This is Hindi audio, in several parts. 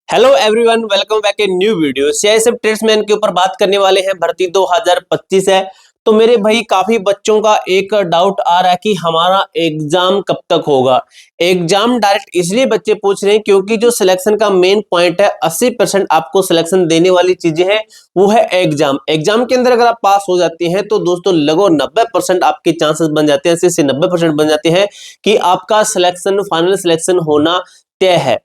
Hello everyone, welcome back a new video. CISF tradesman के ऊपर बात करने वाले हैं। भर्ती 2025 है। तो मेरे भाई काफी बच्चों का एक डाउट आ रहा है कि हमारा एग्जाम कब तक होगा। एग्जाम डायरेक्ट इसलिए बच्चे पूछ रहे हैं क्योंकि जो सिलेक्शन का मेन पॉइंट है 80% आपको सिलेक्शन देने वाली चीजें हैं वो है एग्जाम। एग्जाम के अंदर अगर आप पास हो जाते हैं तो दोस्तों लगभग 90% आपके चांसेस बन जाते हैं, 80 से 90% बन जाते हैं कि आपका सिलेक्शन, फाइनल सिलेक्शन होना तय है।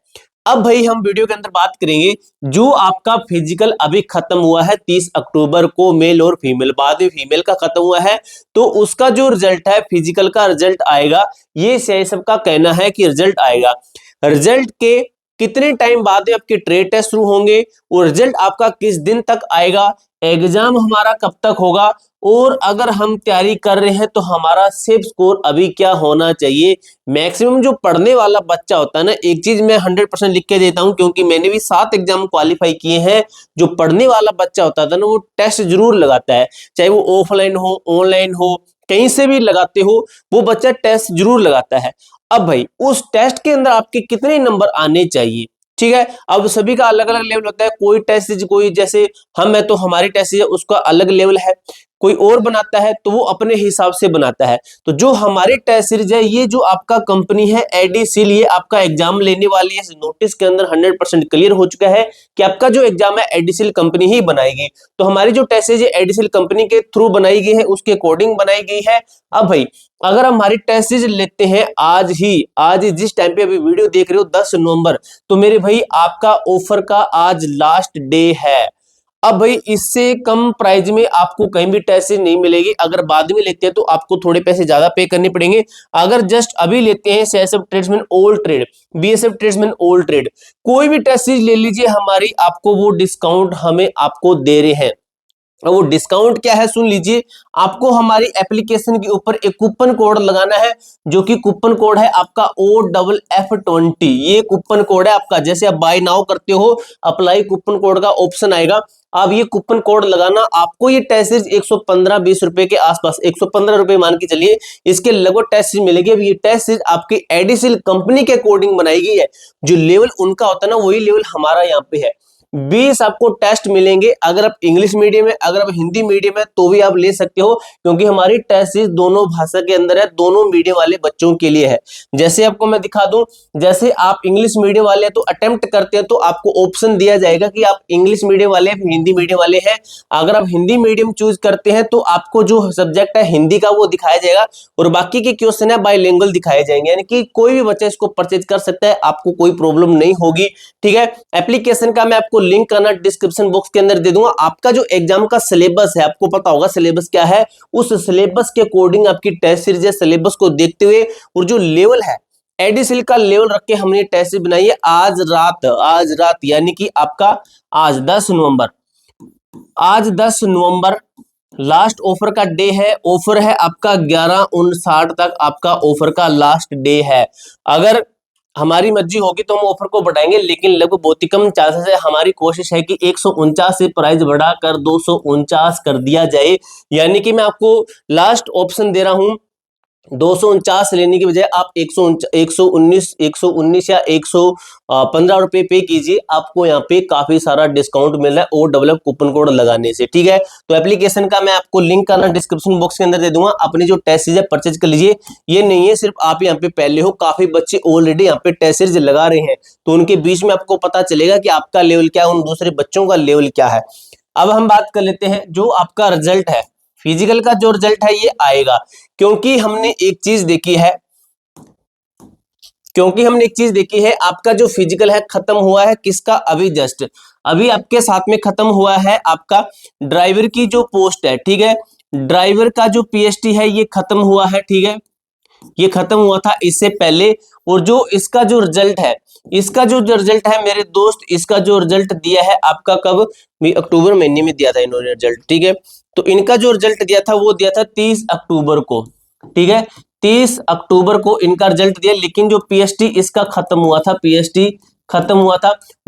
अब भाई हम वीडियो के अंदर बात करेंगे जो आपका फिजिकल अभी खत्म हुआ है 30 अक्टूबर को, मेल और फीमेल, बाद में फीमेल का खत्म हुआ है, तो उसका जो रिजल्ट है फिजिकल का रिजल्ट आएगा। ये सीआईएसएफ का कहना है कि रिजल्ट आएगा। रिजल्ट के कितने टाइम बाद में आपके ट्रेड टेस्ट शुरू होंगे और रिजल्ट आपका किस दिन तक आएगा, एग्जाम हमारा कब तक होगा और अगर हम तैयारी कर रहे हैं तो हमारा सेफ स्कोर अभी क्या होना चाहिए। मैक्सिमम जो पढ़ने वाला बच्चा होता है ना, एक चीज मैं 100% लिख के देता हूं क्योंकि मैंने भी 7 एग्जाम क्वालिफाई किए हैं। जो पढ़ने वाला बच्चा होता था ना वो टेस्ट जरूर लगाता है, चाहे वो ऑफलाइन हो ऑनलाइन हो कहीं से भी लगाते हो, वो बच्चा टेस्ट जरूर लगाता है। अब भाई उस टेस्ट के अंदर आपके कितने नंबर आने चाहिए, ठीक है। अब सभी का अलग अलग लेवल होता है। कोई टेस्ट सीरीज, कोई जैसे हम है तो हमारी टेस्ट सीरीज उसका अलग लेवल है, कोई और बनाता है तो वो अपने हिसाब से बनाता है। तो जो हमारी टेस्ट सीरीज है, ये जो आपका कंपनी है एडीसील, ये आपका एग्जाम लेने वाली है। नोटिस के अंदर 100% क्लियर हो चुका है कि आपका जो एग्जाम है एडीसील कंपनी ही बनाएगी। तो हमारी जो टेस्ट सीरीज एडीसील कंपनी के थ्रू बनाई गई है, उसके अकॉर्डिंग बनाई गई है। अब भाई अगर हमारी टेस्ट सीरीज लेते हैं आज ही जिस टाइम पे अभी वीडियो देख रहे हो 10 नवंबर, तो मेरे भाई आपका ऑफर का आज लास्ट डे है। अब भाई इससे कम प्राइस में आपको कहीं भी टेस्ट सीरीज नहीं मिलेगी। अगर बाद में लेते हैं तो आपको थोड़े पैसे ज्यादा पे करने पड़ेंगे। अगर जस्ट अभी लेते हैं CISF tradesman old trade, BSF tradesman old trade, कोई भी टेस्ट सीरीज ले लीजिए हमारी, आपको वो डिस्काउंट हमें आपको दे रहे हैं। वो डिस्काउंट क्या है सुन लीजिए। आपको हमारी एप्लीकेशन के ऊपर एक कूपन कोड लगाना है, जो कि कूपन कोड है आपका OFF20। ये कूपन कोड है आपका। जैसे आप बाय नाउ करते हो, अप्लाई कूपन कोड का ऑप्शन आएगा, आप ये कूपन कोड लगाना। आपको ये टेस्ट सीरीज 115-20 रुपए के आसपास, 115 रुपए मान के चलिए, इसके लगभग टेस्ट सीरीज मिलेगी। अब ये टेस्ट सीरीज आपकी एडीसील कंपनी के अकॉर्डिंग बनाई गई है। जो लेवल उनका होता है ना, वही लेवल हमारा यहाँ पे है। 20 आपको टेस्ट मिलेंगे। अगर आप इंग्लिश मीडियम है, अगर आप हिंदी मीडियम है तो भी आप ले सकते हो, क्योंकि हमारी टेस्ट सीरीज दोनों भाषा के अंदर है, दोनों मीडियम वाले बच्चों के लिए है। जैसे आपको मैं दिखा दूं, जैसे आप इंग्लिश मीडियम वाले तो अटेम्प्ट करते हैं तो आपको ऑप्शन दिया जाएगा कि आप इंग्लिश मीडियम वाले हिंदी मीडियम वाले हैं। अगर आप हिंदी मीडियम चूज करते हैं तो आपको जो सब्जेक्ट है हिंदी का वो दिखाया जाएगा और बाकी के क्वेश्चन है बाइलिंगुअल दिखाए जाएंगे, यानी कि कोई भी बच्चा इसको परचेज कर सकता है, आपको कोई प्रॉब्लम नहीं होगी, ठीक है। एप्लीकेशन का मैं आपको लिंक करना डिस्क्रिप्शन बॉक्स के अंदर दे दूंगा। आपका जो एग्जाम का सिलेबस है, आपको पता होगा सिलेबस क्या है, उस सिलेबस के अकॉर्डिंग आपकी टेस्ट सीरीज है, सिलेबस को देखते हुए और जो लेवल है एडीसील का लेवल रख के हमने टेस्ट सीरीज बनाई है। आज रात यानी कि आपका आज 10 नवंबर, आज 10 नवंबर लास्ट ऑफर का डे है। ऑफर है आपका 11:59 तक, आपका ऑफर का लास्ट डे है। अगर हमारी मर्जी होगी तो हम ऑफर को बढ़ाएंगे, लेकिन लगभग बहुत ही कम चांसेस है। हमारी कोशिश है कि 149 से प्राइस बढ़ाकर 249 कर दिया जाए। यानी कि मैं आपको लास्ट ऑप्शन दे रहा हूं, 249 लेने की बजाय आप 119 या 115 रुपए पे कीजिए। आपको यहाँ पे काफी सारा डिस्काउंट मिल रहा है और डेवलप कूपन कोड लगाने से, ठीक है। तो एप्लीकेशन का मैं आपको लिंक करना डिस्क्रिप्शन बॉक्स के अंदर दे दूंगा। अपनी जो टेस्ट सीरीज है परचेज कर लीजिए। ये नहीं है सिर्फ आप यहाँ पे पहले हो, काफी बच्चे ऑलरेडी यहाँ पे टेस्ट सीरीज लगा रहे हैं, तो उनके बीच में आपको पता चलेगा कि आपका लेवल क्या है, उन दूसरे बच्चों का लेवल क्या है। अब हम बात कर लेते हैं जो आपका रिजल्ट है, फिजिकल का जो रिजल्ट है ये आएगा। क्योंकि हमने एक चीज देखी है, आपका जो फिजिकल है खत्म हुआ है किसका, अभी जस्ट अभी आपके साथ में खत्म हुआ है आपका ड्राइवर की जो पोस्ट है, ठीक है। ड्राइवर का जो पीएसटी है ये खत्म हुआ है, ठीक है, ये खत्म हुआ था इससे पहले। और जो इसका जो रिजल्ट है, मेरे दोस्त, इसका जो रिजल्ट दिया है आपका कब, अक्टूबर महीने में दिया था इन्होंने रिजल्ट, ठीक है। तो इनका जो रिजल्ट दिया था वो दिया था 30 अक्टूबर को, ठीक है, 30 अक्टूबर को इनका रिजल्ट दिया। लेकिन जो पीएसटी इसका खत्म हुआ था,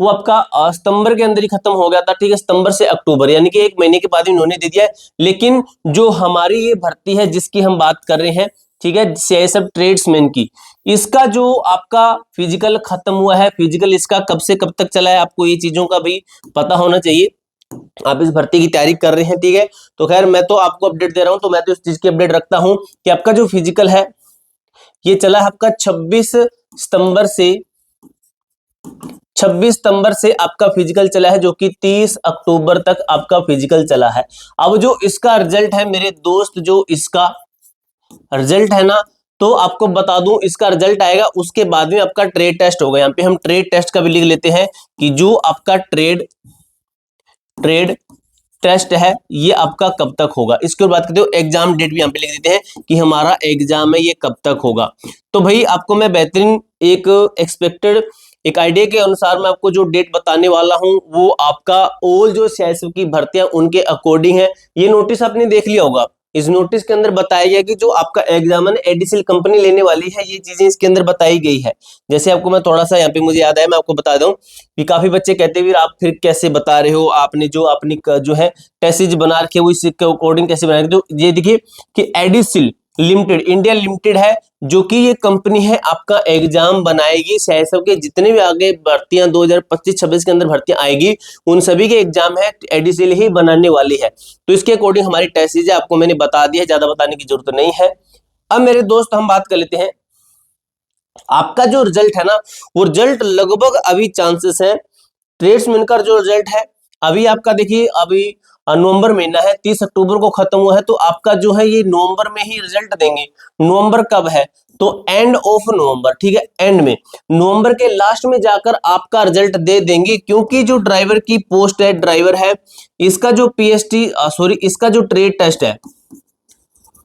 वो आपका सितंबर के अंदर ही खत्म हो गया था, ठीक है, सितंबर से अक्टूबर, यानी कि 1 महीने के बाद इन्होंने दे दिया है। लेकिन जो हमारी ये भर्ती है जिसकी हम बात कर रहे हैं, ठीक है, सीआईएसएफ ट्रेड्समैन की, इसका जो आपका फिजिकल खत्म हुआ है, फिजिकल इसका कब से कब तक चला है, आपको ये चीजों का भी पता होना चाहिए। आप इस भर्ती की तैयारी कर रहे हैं, ठीक है। तो खैर मैं तो आपको अपडेट दे रहा हूं, तो मैं तो इस चीज की अपडेट रखता हूं कि आपका जो फिजिकल है ये चला है आपका 26 सितंबर से आपका फिजिकल चला है, जो कि 30 अक्टूबर तक आपका फिजिकल चला है। अब जो इसका रिजल्ट है मेरे दोस्त, जो इसका रिजल्ट है ना, तो आपको बता दूं इसका रिजल्ट आएगा उसके बाद में आपका ट्रेड टेस्ट होगा। यहाँ पे हम ट्रेड टेस्ट का भी लिख लेते हैं कि जो आपका ट्रेड टेस्ट है ये आपका कब तक होगा। इसके बाद बात करते हो एग्जाम डेट भी यहाँ पे लिख देते हैं कि हमारा एग्जाम है ये कब तक होगा। तो भाई आपको मैं बेहतरीन एक एक्सपेक्टेड एक आइडिया के अनुसार मैं आपको जो डेट बताने वाला हूं वो आपका ऑल जो सीआईएसएफ की भर्तियां उनके अकॉर्डिंग है। ये नोटिस आपने देख लिया होगा, इस नोटिस के अंदर बताया गया कि जो आपका एग्जाम है एडीसीएल कंपनी लेने वाली है, ये चीजें इसके अंदर बताई गई है। जैसे आपको मैं थोड़ा सा यहाँ पे मुझे याद है, मैं आपको बता दूं कि काफी बच्चे कहते हैं आप फिर कैसे बता रहे हो, आपने जो अपनी जो है टेसिज बना रखे वो इसके अकॉर्डिंग कैसे बना रखे। तो ये देखिए कि एडीसीएल लिमिटेड इंडिया लिमिटेड है, जो कि ये कंपनी है आपका एग्जाम बनाएगी सीआईएसएफ के जितने भी आगे भर्तियां 2025-26 के अंदर भर्तियां आएगी उन सभी के एग्जाम है एडीसीएल ही बनाने वाली है। तो इसके अकॉर्डिंग हमारी टेस्ट है आपको मैंने बता दिया, ज्यादा बताने की जरूरत नहीं है। अब मेरे दोस्त हम बात कर लेते हैं आपका जो रिजल्ट है ना, वो रिजल्ट लगभग अभी चांसेस है ट्रेड्समैन का जो रिजल्ट है अभी आपका देखिए अभी नवंबर महीना है, 30 अक्टूबर को खत्म हुआ है, तो आपका जो है ये नवंबर में ही रिजल्ट देंगे। नवंबर कब है, तो एंड ऑफ नवंबर, ठीक है, एंड में नवंबर के लास्ट में जाकर आपका रिजल्ट दे देंगे। क्योंकि जो ड्राइवर की पोस्ट है, ड्राइवर है, इसका जो पीएसटी सॉरी इसका जो ट्रेड टेस्ट है,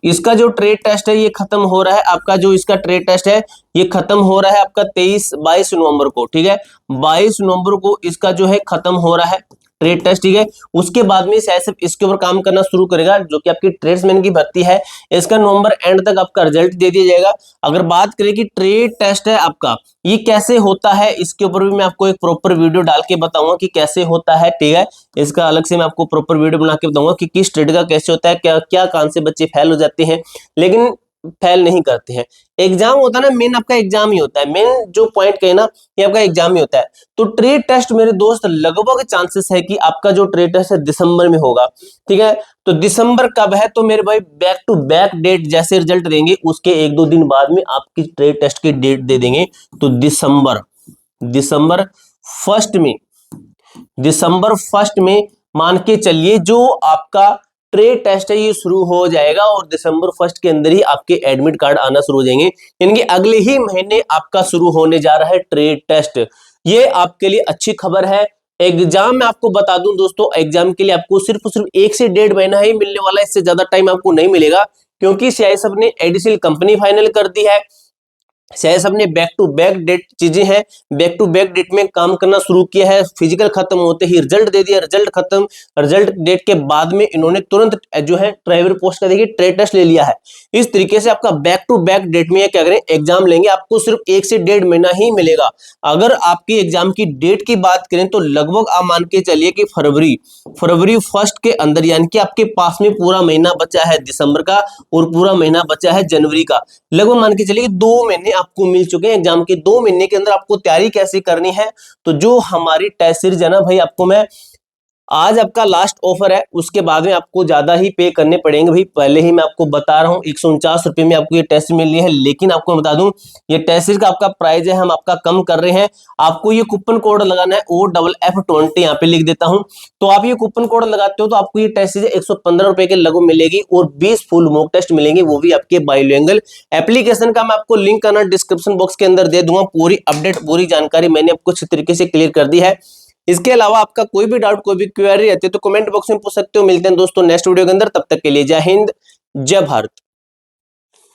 इसका जो ट्रेड टेस्ट है ये खत्म हो रहा है। आपका जो इसका ट्रेड टेस्ट है ये खत्म हो रहा है आपका 22 नवंबर को, ठीक है, 22 नवंबर को इसका जो है खत्म हो रहा है ट्रेड टेस्ट, ठीक है। उसके बाद में सीआईएसएफ इसके ऊपर काम करना शुरू करेगा, जो कि आपकी ट्रेड्समैन की भर्ती है, इसका नवंबर एंड तक आपका रिजल्ट दे दिया जाएगा। अगर बात करें कि ट्रेड टेस्ट है आपका ये कैसे होता है, इसके ऊपर भी मैं आपको एक प्रॉपर वीडियो डाल के बताऊंगा कि कैसे होता है, ठीक है। इसका अलग से मैं आपको प्रॉपर वीडियो बना के बताऊंगा कि किस ट्रेड का कैसे होता है, क्या क्या कान से बच्चे फेल हो जाते हैं लेकिन फेल नहीं करते हैं। एग्जाम होता है ना, मेन आपका एग्जाम ही होता है, मेन जो पॉइंट कहे ना ये आपका एग्जाम ही होता है। तो ट्रेड टेस्ट मेरे दोस्त लगभग चांसेस है कि आपका जो ट्रेड टेस्ट है दिसंबर में होगा, ठीक है। तो दिसंबर कब है, तो मेरे भाई बैक टू बैक डेट जैसे रिजल्ट देंगे उसके 1-2 दिन बाद में आपकी ट्रेड टेस्ट की डेट दे देंगे। तो दिसंबर फर्स्ट में मान के चलिए जो आपका ट्रेड टेस्ट है ये शुरू हो जाएगा और दिसंबर फर्स्ट के अंदर ही आपके एडमिट कार्ड आना शुरू हो जाएंगे, यानी कि अगले ही महीने आपका शुरू होने जा रहा है ट्रेड टेस्ट। ये आपके लिए अच्छी खबर है। एग्जाम में आपको बता दूं दोस्तों, एग्जाम के लिए आपको सिर्फ 1 से 1.5 महीना ही मिलने वाला है, इससे ज्यादा टाइम आपको नहीं मिलेगा, क्योंकि सीआईएसएफ ने एडीसीएल कंपनी फाइनल कर दी है। सीआईएसएफ ने बैक टू बैक डेट चीजें हैं, बैक टू बैक डेट में काम करना शुरू किया है। फिजिकल खत्म होते ही रिजल्ट दे दिया, रिजल्ट डेट के बाद में इन्होंने तुरंत जो है ड्राइवर पोस्ट का देखिए ट्रेड टेस्ट ले लिया है। इस तरीके से आपका बैक टू बैक डेट में क्या करें एग्जाम लेंगे, आपको सिर्फ 1 से 1.5 महीना ही मिलेगा। अगर आपकी एग्जाम की डेट की बात करें तो लगभग आप मान के चलिए कि फरवरी फर्स्ट के अंदर, यानी कि आपके पास में पूरा महीना बचा है दिसंबर का और पूरा महीना बचा है जनवरी का। लगभग मान के चलिए 2 महीने आपको मिल चुके हैं। एग्जाम के 2 महीने के अंदर आपको तैयारी कैसे करनी है, तो जो हमारी टेस्ट सीरीज है ना भाई, आपको मैं आज आपका लास्ट ऑफर है, उसके बाद में आपको ज्यादा ही पे करने पड़ेंगे भाई। पहले ही मैं आपको बता रहा हूँ 149 रुपए में आपको ये टेस्ट मिल रही है, लेकिन आपको बता दूं ये टेस्ट सीरीज का आपका प्राइस है हम आपका कम कर रहे हैं। आपको ये कूपन कोड लगाना है OFF20, यहाँ पे लिख देता हूँ। तो आप ये कूपन कोड लगाते हो तो आपको ये टेस्ट सीरीज 115 रुपए के लगभग मिलेगी और 20 फुल मॉक टेस्ट मिलेंगे, वो भी आपके बाइलिंगुअल। एप्लीकेशन का मैं आपको लिंक करना डिस्क्रिप्शन बॉक्स के अंदर दे दूंगा। पूरी अपडेट पूरी जानकारी मैंने आपको अच्छी तरीके से क्लियर कर दी है। इसके अलावा आपका कोई भी डाउट कोई भी क्वेरी रहती है तो कमेंट बॉक्स में पूछ सकते हो। मिलते हैं दोस्तों नेक्स्ट वीडियो के अंदर, तब तक के लिए जय हिंद जय भारत।